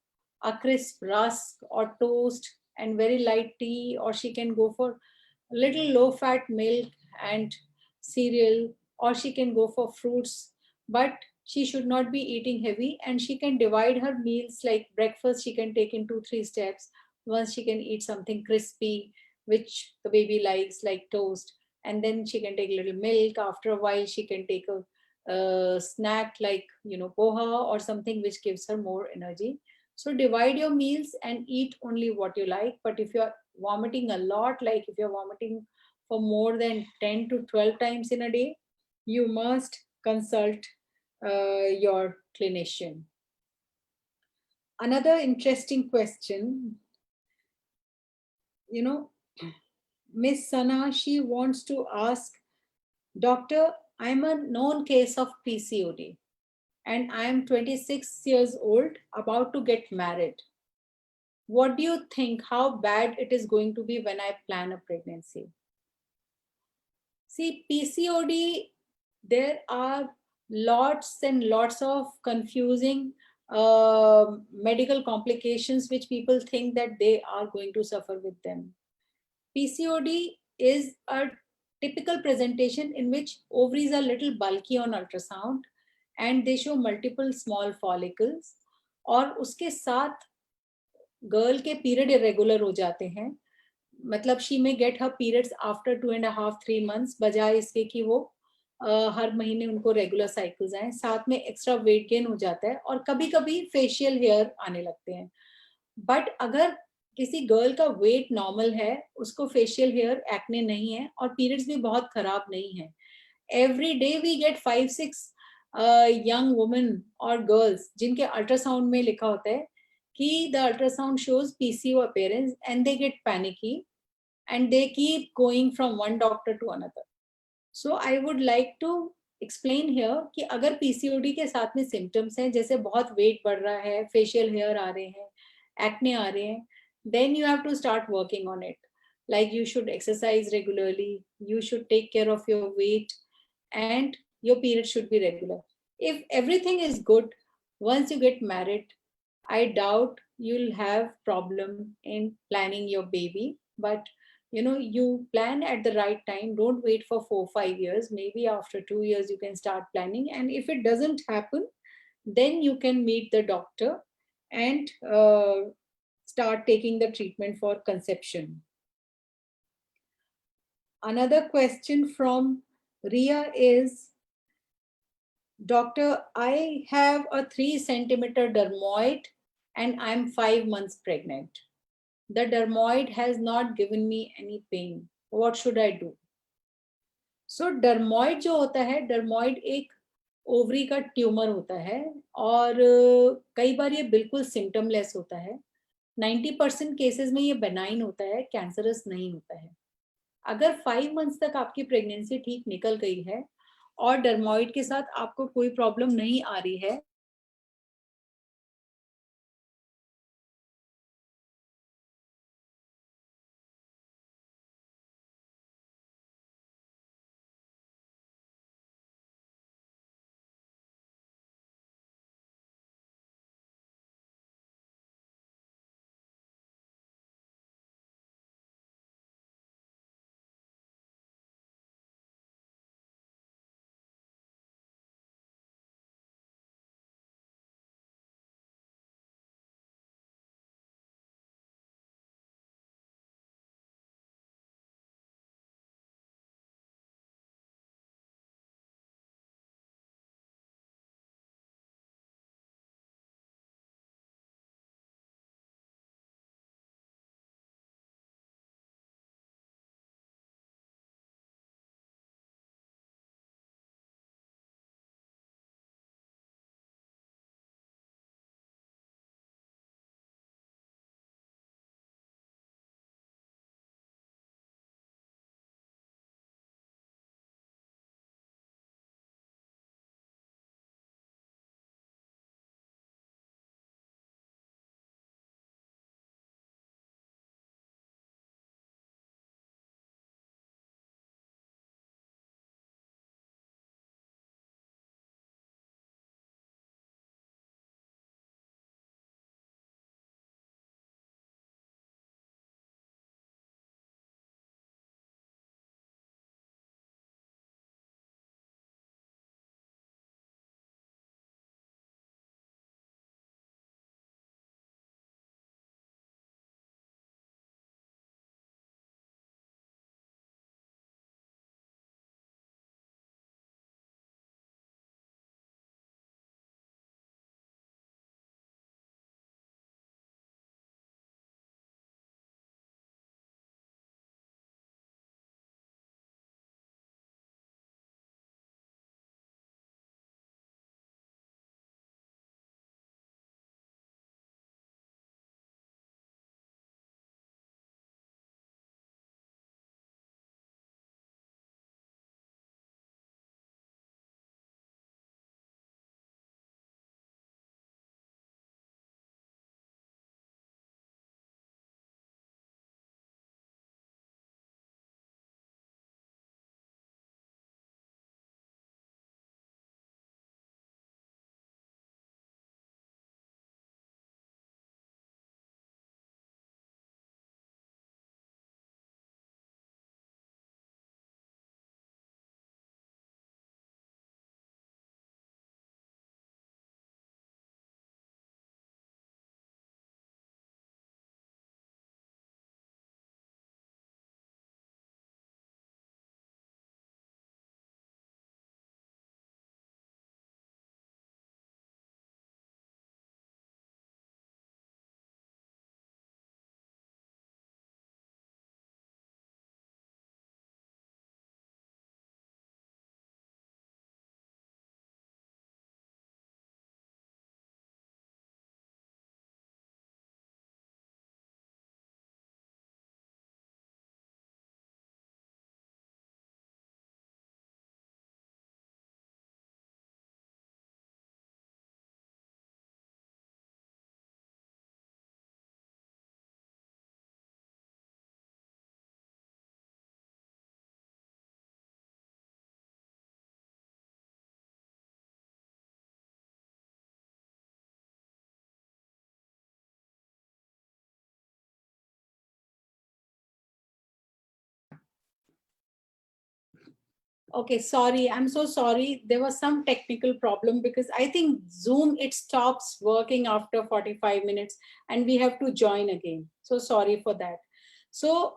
a crisp rusk or toast and very light tea, or she can go for little low fat milk and cereal, or she can go for fruits, but she should not be eating heavy, and she can divide her meals, like breakfast she can take in 2-3 steps. Once she can eat something crispy which the baby likes, like toast, and then she can take a little milk. After a while she can take a snack like poha or something which gives her more energy. So divide your meals and eat only what you like. But if you're vomiting a lot, like if you're vomiting for more than 10 to 12 times in a day, you must consult your clinician. Another interesting question, Miss Sana, she wants to ask, Doctor, I'm a known case of PCOD and I am 26 years old, about to get married. What do you think, how bad it is going to be when I plan a pregnancy? See, PCOD, there are lots and lots of confusing medical complications which people think that they are going to suffer with them. PCOD is a typical presentation in which ovaries are little bulky on ultrasound and they show multiple small follicles, और उसके साथ girl के period irregular हो जाते हैं. मतलब she में get her periods after 2.5-3 months, बजाय इसके कि वो हर महीने उनको रेगुलर साइकिल्स आए. साथ में एक्स्ट्रा वेट गेन हो जाता है और कभी कभी फेशियल हेयर आने लगते हैं. बट अगर किसी गर्ल का वेट नॉर्मल है, उसको फेशियल हेयर, एक्ने नहीं है और पीरियड्स भी बहुत खराब नहीं है, every day we get 5-6 young women और गर्ल्स जिनके अल्ट्रासाउंड में लिखा होता है कि the ultrasound shows PCO appearance, and they get panicky and they keep going from one doctor to another. So I would like to explain here कि अगर PCOD के साथ में symptoms हैं, जैसे बहुत weight बढ़ रहा है, facial hair आ रहे हैं, acne आ रहे हैं, then you have to start working on it. Like you should exercise regularly, you should take care of your weight, and your period should be regular. If everything is good, once you get married, I doubt you'll have problem in planning your baby, but you plan at the right time. Don't wait for 4-5 years. Maybe after 2 years you can start planning. And if it doesn't happen, then you can meet the doctor and start taking the treatment for conception. Another question from Ria is, Doctor, I have a 3 centimeter dermoid and I'm 5 months pregnant. The dermoid has not given me any pain. What should I do? So dermoid जो होता है, dermoid एक ovary का tumour होता है और कई बार ये बिल्कुल सिम्टमलेस होता है. 90% केसेस में ये बेनाइन होता है, कैंसरस नहीं होता है. अगर 5 मंथ्स तक आपकी प्रेगनेंसी ठीक निकल गई है और डर्मॉइड के साथ आपको कोई प्रॉब्लम नहीं आ रही है, Okay, sorry. I'm so sorry. There was some technical problem because I think Zoom, it stops working after 45 minutes and we have to join again. So sorry for that. So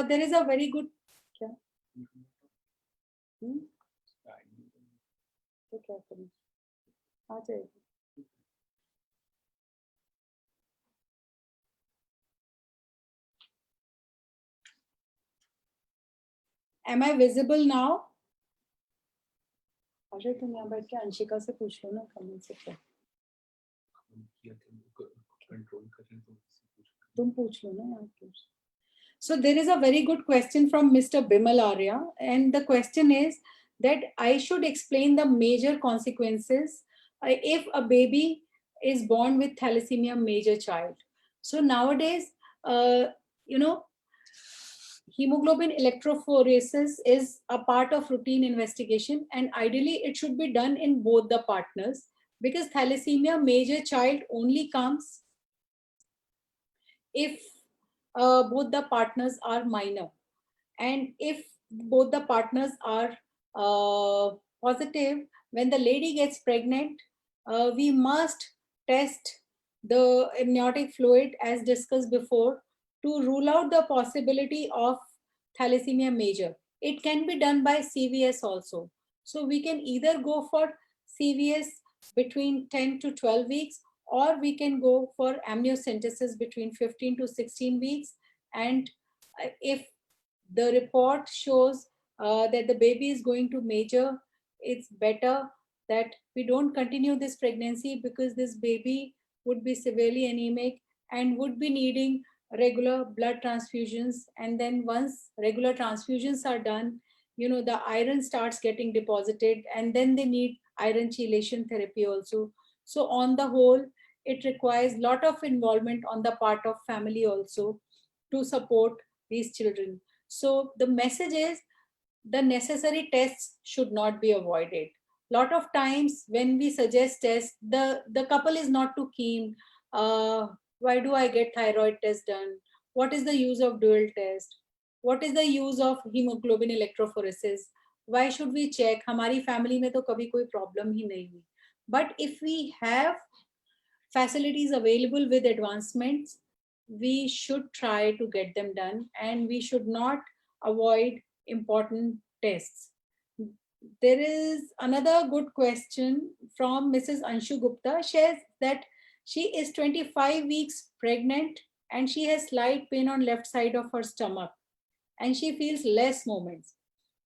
there is a very good. क्या? Hmm? तो क्या करूं? आ जाएगी. Am I visible now? Ajay तुम यहाँ बैठ के अंशिका से पूछ लो ना कमेंट से क्या. तुम पूछ लो ना यहाँ पे. So there is a very good question from Mr. Bimal Arya, and the question is that I should explain the major consequences if a baby is born with thalassemia major child. So nowadays, you know, hemoglobin electrophoresis is a part of routine investigation, and ideally it should be done in both the partners because thalassemia major child only comes if both the partners are minor, and if both the partners are positive, when the lady gets pregnant, we must test the amniotic fluid as discussed before to rule out the possibility of thalassemia major. It can be done by CVS also. So we can either go for CVS between 10 to 12 weeks, or we can go for amniocentesis between 15 to 16 weeks. And if the report shows that the baby is going to major, it's better that we don't continue this pregnancy because this baby would be severely anemic and would be needing regular blood transfusions. And then once regular transfusions are done, you know, the iron starts getting deposited and then they need iron chelation therapy also. So on the whole, it requires a lot of involvement on the part of family also to support these children. So the message is the necessary tests should not be avoided. Lot of times when we suggest tests, the couple is not too keen. Why do I get thyroid test done? What is the use of dual test? What is the use of hemoglobin electrophoresis? Why should we check? हमारी family में तो कभी कोई problem ही नहीं हुई. But if we have facilities available with advancements, we should try to get them done and we should not avoid important tests. There is another good question from Mrs. Anshu Gupta. She says that she is 25 weeks pregnant and she has slight pain on left side of her stomach and she feels less movements.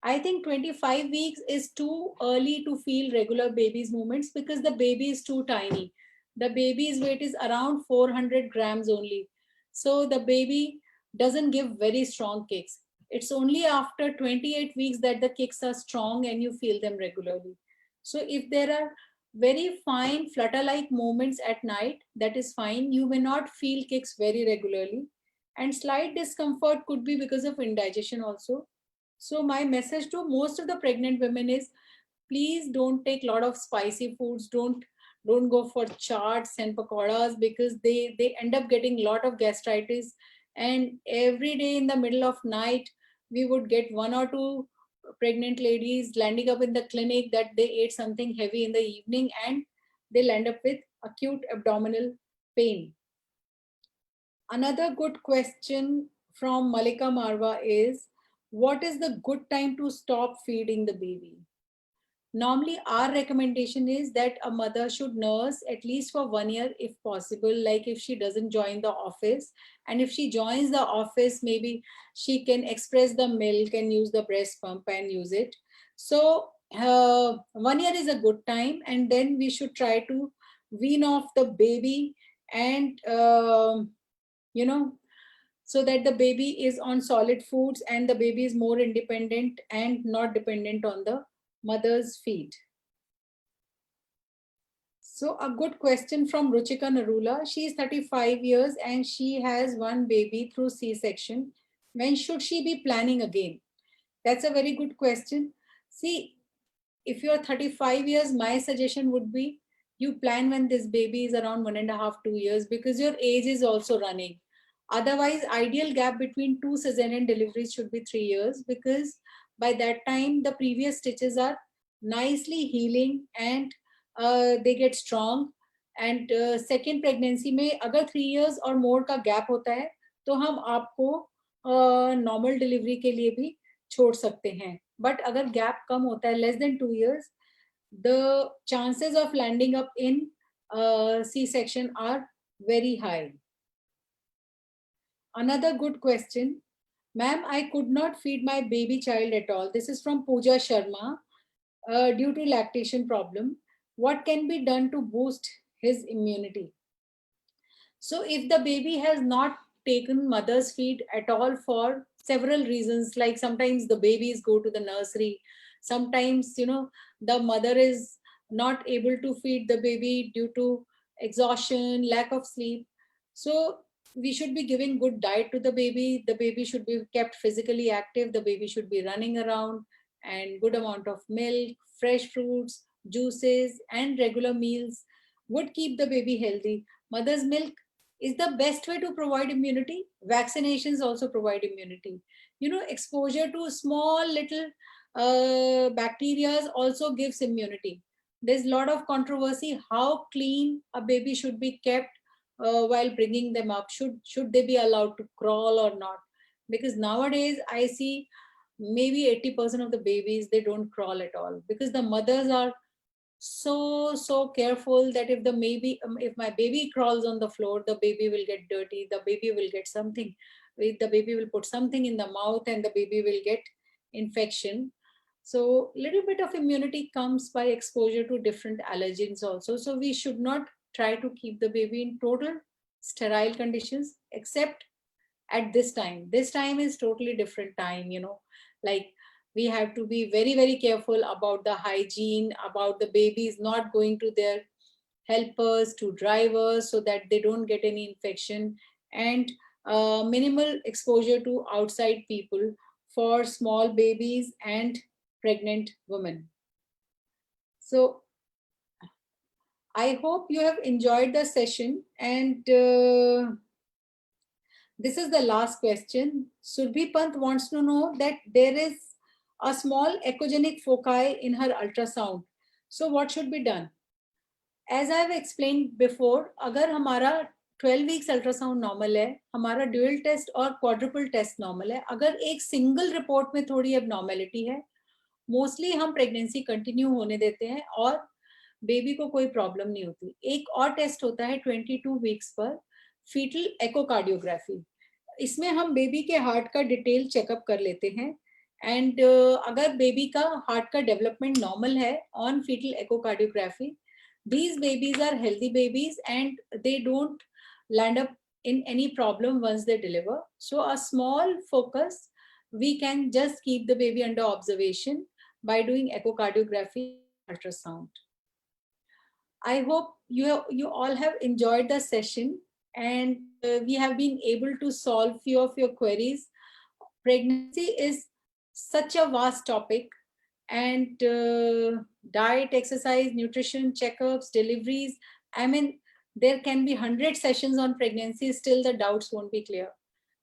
I think 25 weeks is too early to feel regular baby's movements because the baby is too tiny. The baby's weight is around 400 grams only. So the baby doesn't give very strong kicks. It's only after 28 weeks that the kicks are strong and you feel them regularly. So if there are very fine flutter-like movements at night, that is fine. You may not feel kicks very regularly. And slight discomfort could be because of indigestion also. So my message to most of the pregnant women is please don't take a lot of spicy foods. Don't go for chaats and pakoras because they end up getting a lot of gastritis. And every day in the middle of night, we would get one or two pregnant ladies landing up in the clinic that they ate something heavy in the evening and they'll end up with acute abdominal pain. Another good question from Malika Marwa is, what is the good time to stop feeding the baby? Normally, our recommendation is that a mother should nurse at least for 1 year if possible, like if she doesn't join the office. And if she joins the office, maybe she can express the milk and use the breast pump and use it. So 1 year is a good time. And then we should try to wean off the baby and, you know, so that the baby is on solid foods and the baby is more independent and not dependent on the mother's feed. So a good question from Ruchika Narula. She is 35 years and she has one baby through C-section. When should she be planning again? That's a very good question. See, if you're 35 years, my suggestion would be you plan when this baby is around 1.5, 2 years because your age is also running. Otherwise, ideal gap between two cesarean deliveries should be 3 years because by that time the previous stitches are nicely healing and they get strong. And second pregnancy में अगर 3 years और more का gap होता है तो हम आपको normal delivery के लिए भी छोड़ सकते हैं. But अगर gap कम होता है less than 2 years, the chances of landing up in C-section are very high. Another good question. Ma'am, I could not feed my baby child at all. This is from Pooja Sharma. Due to lactation problem, what can be done to boost his immunity? So if the baby has not taken mother's feed at all for several reasons, like sometimes the babies go to the nursery, sometimes, the mother is not able to feed the baby due to exhaustion, lack of sleep. So we should be giving good diet to the baby should be kept physically active, the baby should be running around, and good amount of milk, fresh fruits, juices, and regular meals would keep the baby healthy. Mother's milk is the best way to provide immunity. Vaccinations also provide immunity. Exposure to small little bacteria also gives immunity. There's a lot of controversy how clean a baby should be kept while bringing them up. Should they be allowed to crawl or not? Because nowadays I see maybe 80% of the babies, they don't crawl at all because the mothers are so careful that if my baby crawls on the floor, the baby will get dirty, the baby will get something, the baby will put something in the mouth and the baby will get infection. So little bit of immunity comes by exposure to different allergens also. So we should not try to keep the baby in total sterile conditions, except at this time. This time is totally different time, like we have to be very, very careful about the hygiene, about the babies not going to their helpers, to drivers, so that they don't get any infection, and minimal exposure to outside people for small babies and pregnant women. So I hope you have enjoyed the session, and this is the last question. Surbhi Pant wants to know that there is a small echogenic foci in her ultrasound. So what should be done? As I have explained before, अगर हमारा 12 weeks ultrasound normal है, हमारा dual test और quadruple test normal है, अगर एक single report में थोड़ी abnormality है, mostly हम pregnancy continue होने देते हैं और बेबी को कोई प्रॉब्लम नहीं होती. एक और टेस्ट होता है 22 वीक्स पर, फीटल एकोकार्डियोग्राफी. इसमें हम बेबी के हार्ट का डिटेल चेकअप कर लेते हैं, एंड अगर बेबी का हार्ट का डेवलपमेंट नॉर्मल है on foetal echocardiography, these babies are healthy babies and they don't land up in any problem once they deliver. So a small focus, we can just keep the baby under observation by doing echocardiography, ultrasound. I hope you all have enjoyed the session, and we have been able to solve few of your queries. Pregnancy is such a vast topic, and diet, exercise, nutrition, checkups, deliveries. I mean, there can be 100 sessions on pregnancy, still the doubts won't be clear.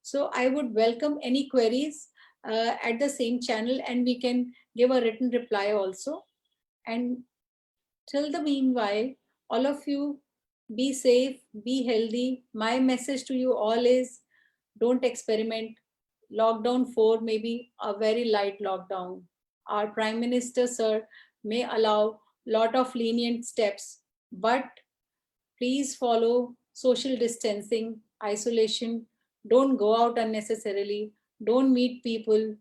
So I would welcome any queries at the same channel, and we can give a written reply also. And till the meanwhile, all of you be safe, be healthy. My message to you all is don't experiment. Lockdown 4 may be a very light lockdown. Our Prime Minister, sir, may allow lot of lenient steps, but please follow social distancing, isolation. Don't go out unnecessarily. Don't meet people,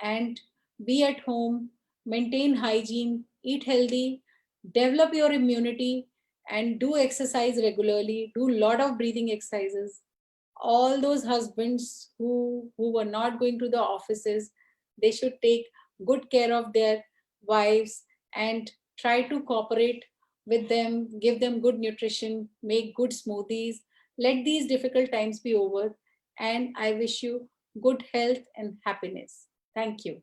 and be at home. Maintain hygiene, eat healthy, develop your immunity, and do exercise regularly. Do a lot of breathing exercises. All those husbands who were not going to the offices, they should take good care of their wives and try to cooperate with them, give them good nutrition, make good smoothies. Let these difficult times be over, and I wish you good health and happiness. Thank you.